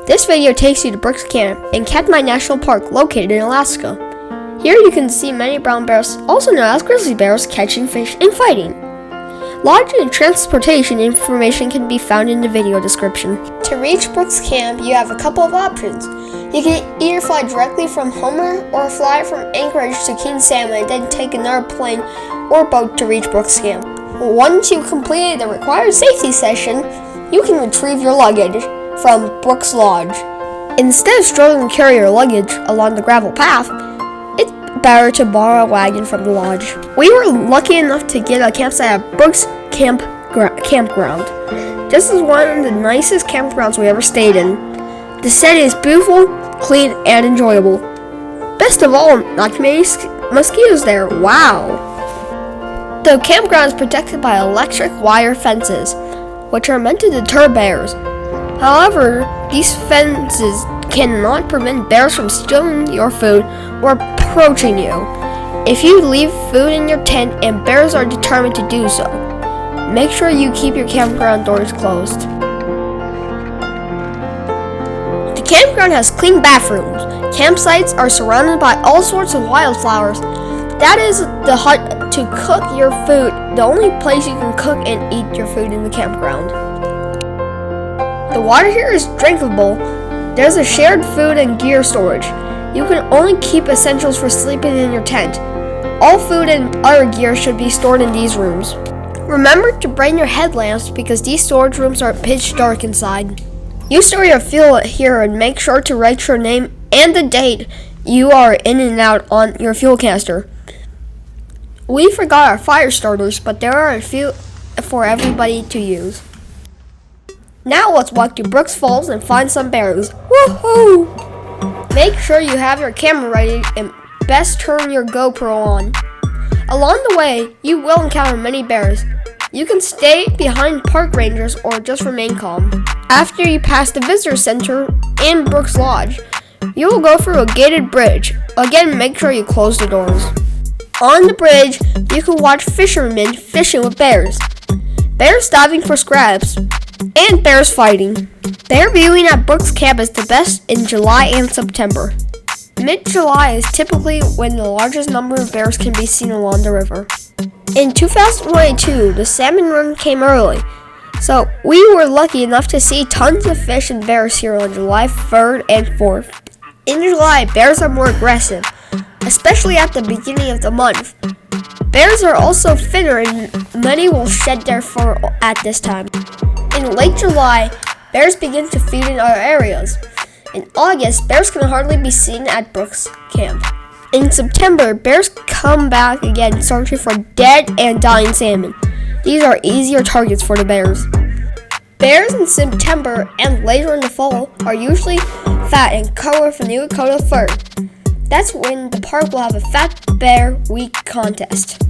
This video takes you to Brooks Camp in Katmai National Park located in Alaska. Here you can see many brown bears, also known as grizzly bears, catching fish and fighting. Lodging and transportation information can be found in the video description. To reach Brooks Camp, you have a couple of options. You can either fly directly from Homer or fly from Anchorage to King Salmon and then take another plane or boat to reach Brooks Camp. Once you've completed the required safety session, you can retrieve your luggage from Brooks Lodge. Instead of struggling to carry your luggage along the gravel path, it's better to borrow a wagon from the lodge. We were lucky enough to get a campsite at Brooks Camp Campground. This is one of the nicest campgrounds we ever stayed in. The setting is beautiful, clean, and enjoyable. Best of all, not too many mosquitoes there. Wow! The campground is protected by electric wire fences, which are meant to deter bears. However, these fences cannot prevent bears from stealing your food or approaching you. If you leave food in your tent and bears are determined to do so, make sure you keep your campground doors closed. The campground has clean bathrooms. Campsites are surrounded by all sorts of wildflowers. That is the hut to cook your food, the only place you can cook and eat your food in the campground. The water here is drinkable. There's a shared food and gear storage. You can only keep essentials for sleeping in your tent. All food and other gear should be stored in these rooms. Remember to bring your headlamps because these storage rooms are pitch dark inside. You store your fuel here and make sure to write your name and the date you are in and out on your fuel canister. We forgot our fire starters, but there are a few for everybody to use. Now let's walk to Brooks Falls and find some bears. Woohoo! Make sure you have your camera ready and best turn your GoPro on. Along the way, you will encounter many bears. You can stay behind park rangers or just remain calm. After you pass the visitor center and Brooks Lodge, you will go through a gated bridge. Again, make sure you close the doors. On the bridge, you can watch fishermen fishing with bears, bears diving for scraps, and bears fighting. Bear viewing at Brooks Camp is the best in July and September. Mid-July is typically when the largest number of bears can be seen along the river. In 2022, the salmon run came early, so we were lucky enough to see tons of fish and bears here on July 3rd and 4th. In July, bears are more aggressive, especially at the beginning of the month. Bears are also thinner and many will shed their fur at this time. In late July, bears begin to feed in other areas. In August, bears can hardly be seen at Brooks Camp. In September, bears come back again searching for dead and dying salmon. These are easier targets for the bears. Bears in September and later in the fall are usually fat and covered with a new coat of fur. That's when the park will have a Fat Bear Week contest.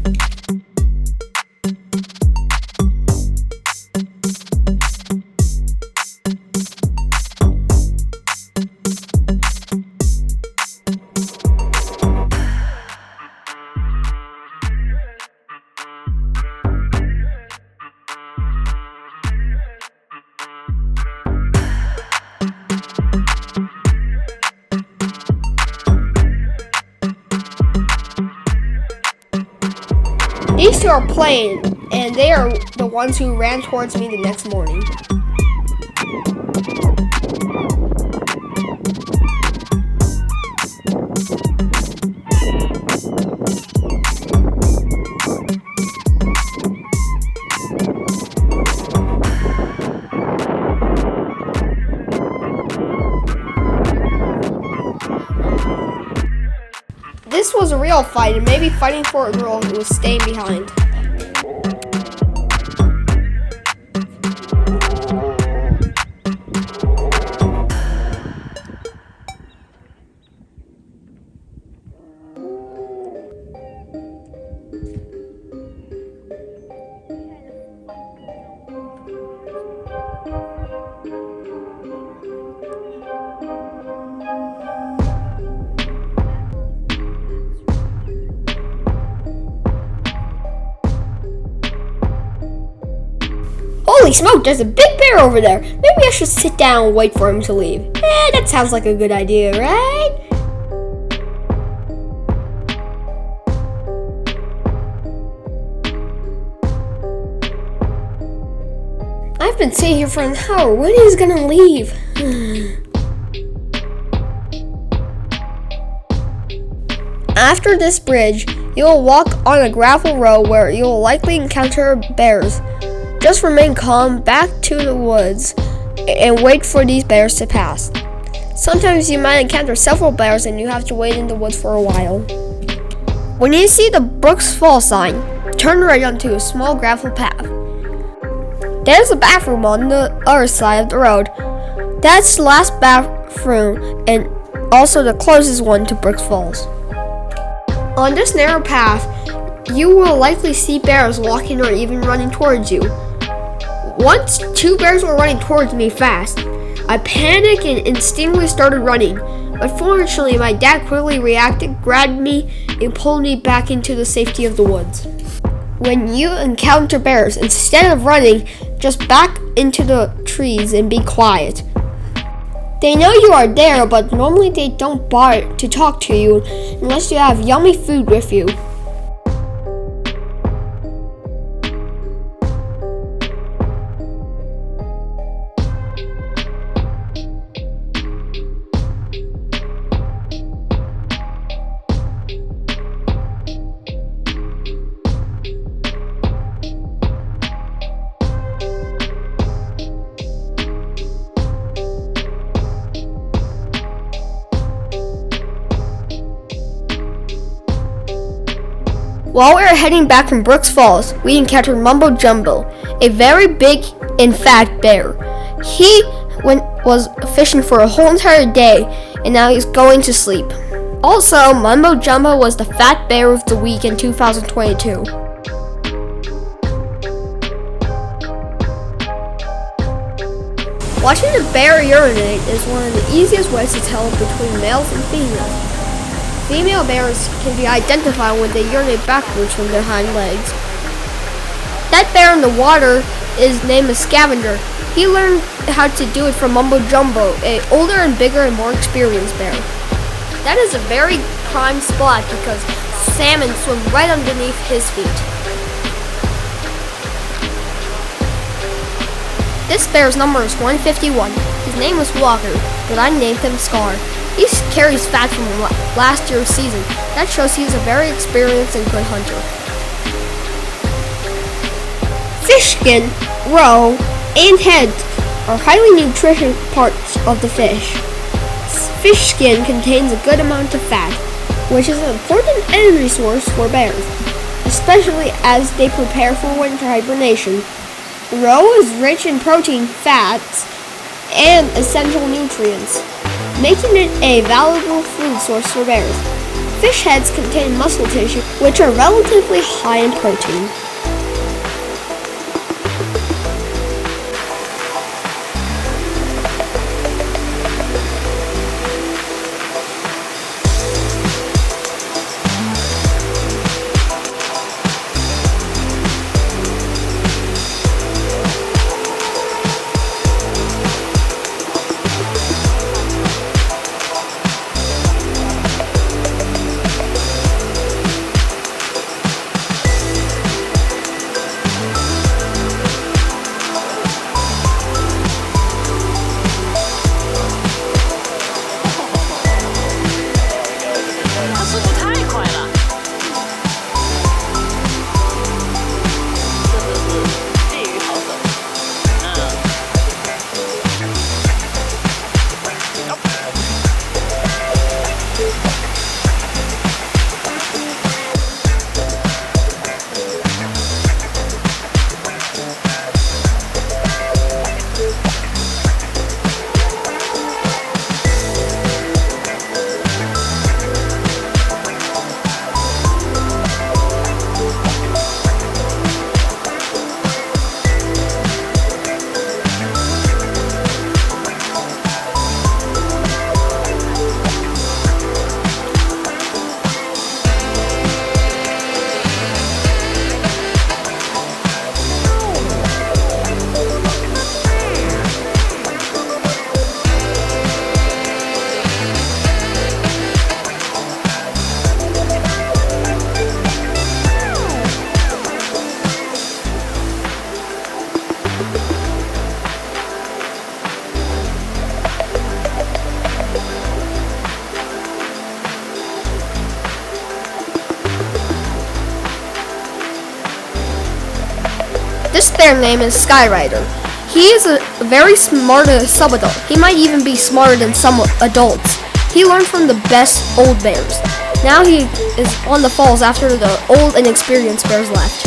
These two are playing, and they are the ones who ran towards me the next morning. This was a real fight, and maybe fighting for a girl who was staying behind. Holy smoke, there's a big bear over there. Maybe I should sit down and wait for him to leave. That sounds like a good idea, right? I've been sitting here for an hour. When is he gonna leave? After this bridge, you'll walk on a gravel road where you'll likely encounter bears. Just remain calm, back to the woods, and wait for these bears to pass. Sometimes you might encounter several bears and you have to wait in the woods for a while. When you see the Brooks Falls sign, turn right onto a small gravel path. There's a bathroom on the other side of the road. That's the last bathroom and also the closest one to Brooks Falls. On this narrow path, you will likely see bears walking or even running towards you. Once 2 bears were running towards me fast. I panicked and instinctively started running, but fortunately my dad quickly reacted, grabbed me, and pulled me back into the safety of the woods. When you encounter bears, instead of running, just back into the trees and be quiet. They know you are there, but normally they don't bother to talk to you unless you have yummy food with you. While we were heading back from Brooks Falls, we encountered Mumbo Jumbo, a very big and fat bear. He was fishing for a whole entire day, and now he's going to sleep. Also, Mumbo Jumbo was the fat bear of the week in 2022. Watching a bear urinate is one of the easiest ways to tell between males and females. Female bears can be identified when they urinate backwards from their hind legs. That bear in the water is named a scavenger. He learned how to do it from Mumbo Jumbo, an older and bigger and more experienced bear. That is a very prime spot because salmon swim right underneath his feet. This bear's number is 151. His name was Walker, but I named him Scar. He carries fat from last year's season. That shows he's a very experienced and good hunter. Fish skin, roe, and head are highly nutritious parts of the fish. Fish skin contains a good amount of fat, which is an important energy source for bears, especially as they prepare for winter hibernation. Roe is rich in protein, fats, and essential nutrients, making it a valuable food source for bears. Fish heads contain muscle tissue, which are relatively high in protein. This bear name is Skyrider. He is a very smart sub-adult. He might even be smarter than some adults. He learned from the best old bears. Now he is on the falls after the old and experienced bears left.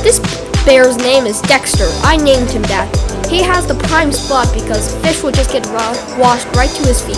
This bear's name is Dexter. I named him that. He has the prime spot because fish would just get washed right to his feet.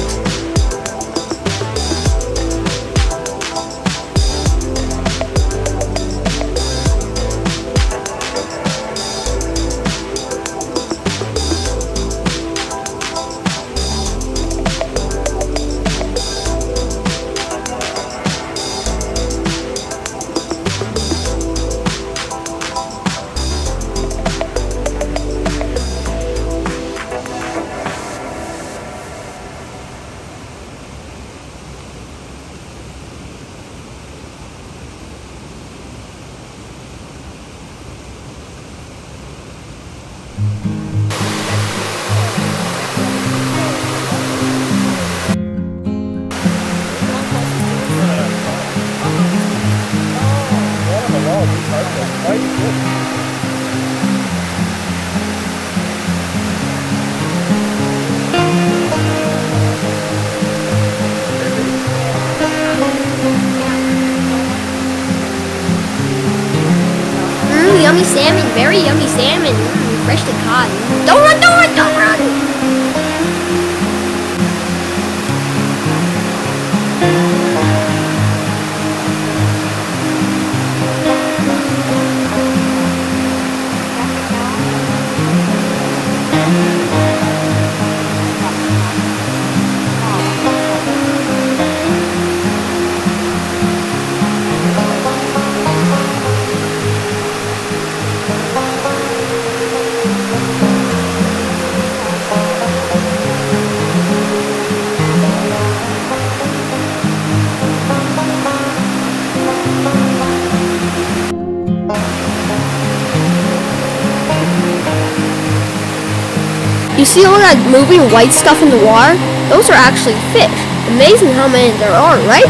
Yummy salmon, very yummy salmon. Freshly caught. Don't run, don't run, don't run! You see all that moving white stuff in the water? Those are actually fish. Amazing how many there are, right?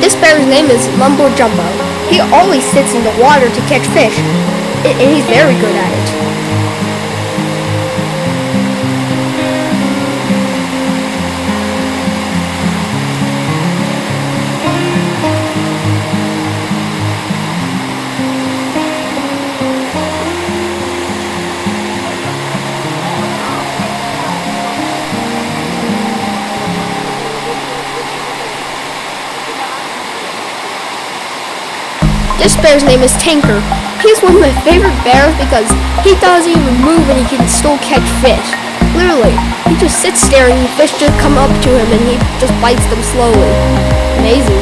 This bear's name is Mumbo Jumbo. He always sits in the water to catch fish, and he's very good at it. This bear's name is Tanker. He's one of my favorite bears because he doesn't even move and he can still catch fish. Literally, he just sits there and the fish just come up to him and he just bites them slowly. hazy.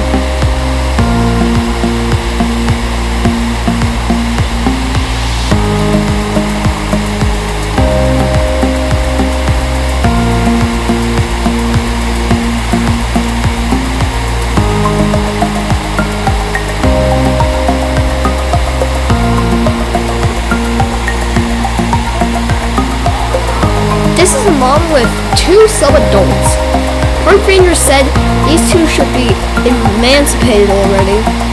This is a mom with two sub-adults. Park ranger said these two should be emancipated already.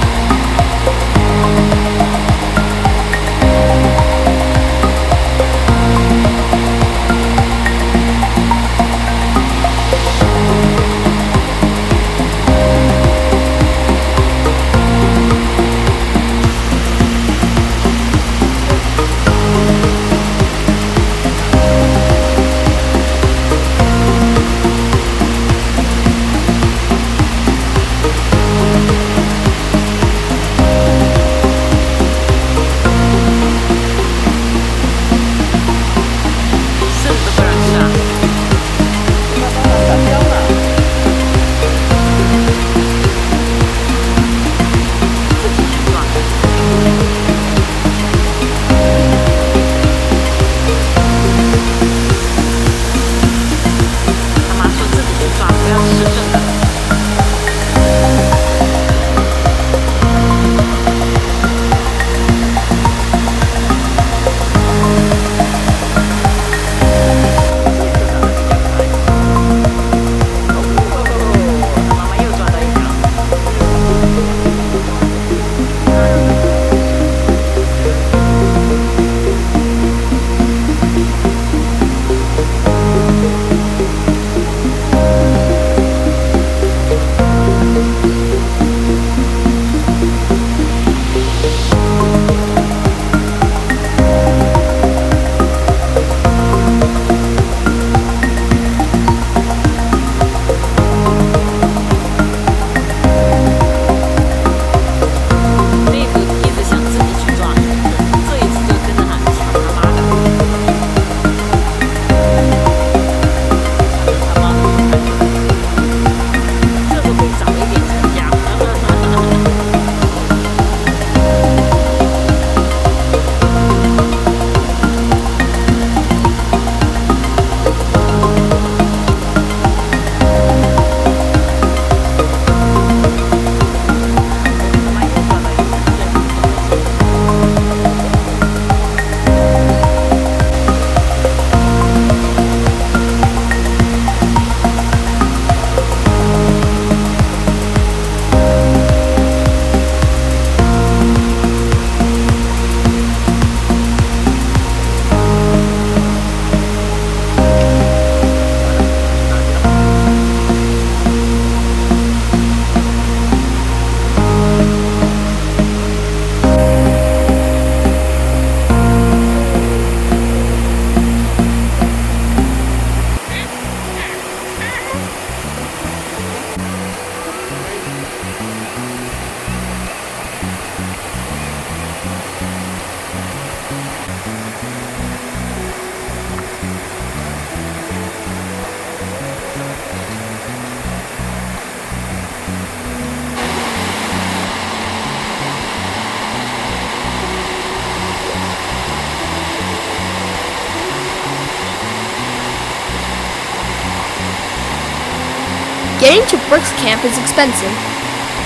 Getting to Brooks Camp is expensive.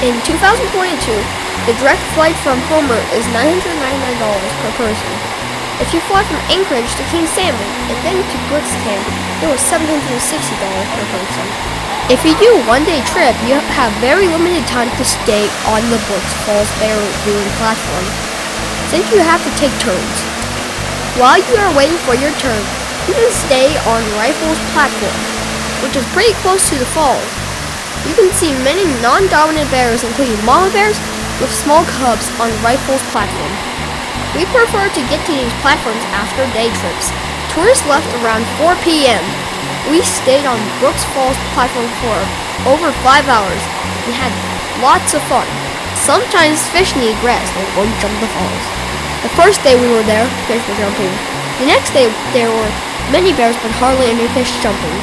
In 2022, the direct flight from Homer is $999 per person. If you fly from Anchorage to King Salmon and then to Brooks Camp, it was $760 per person. If you do a one-day trip, you have very limited time to stay on the Brooks Falls Bear viewing platform, since you have to take turns. While you are waiting for your turn, you can stay on Riffles platform, which is pretty close to the falls. You can see many non-dominant bears, including mama bears with small cubs on Riffles platform. We prefer to get to these platforms after day trips. Tourists left around 4 p.m. We stayed on Brooks Falls platform for over 5 hours and had lots of fun. Sometimes fish need grass and won't jump the falls. The first day we were there, fish were jumping. The next day there were many bears but hardly any fish jumping.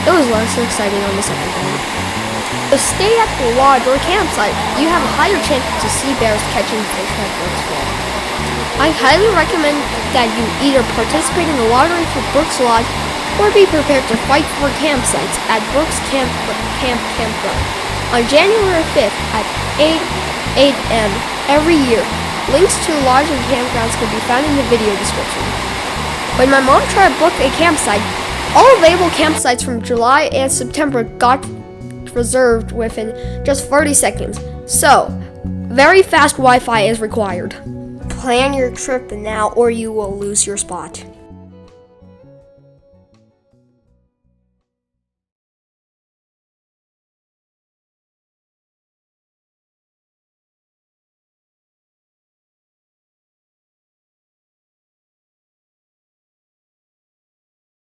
It was less exciting on the second day. So stay at the lodge or campsite. You have a higher chance to see bears catching fish at Brooks Camp. I highly recommend that you either participate in the lottery for Brooks Lodge or be prepared to fight for campsites at Brooks Camp Campground on January 5th at 8 a.m. every year. Links to the lodge and campgrounds can be found in the video description. When my mom tried to book a campsite, all available campsites from July and September got reserved within just 30 seconds. So, very fast Wi-Fi is required. Plan your trip now or you will lose your spot.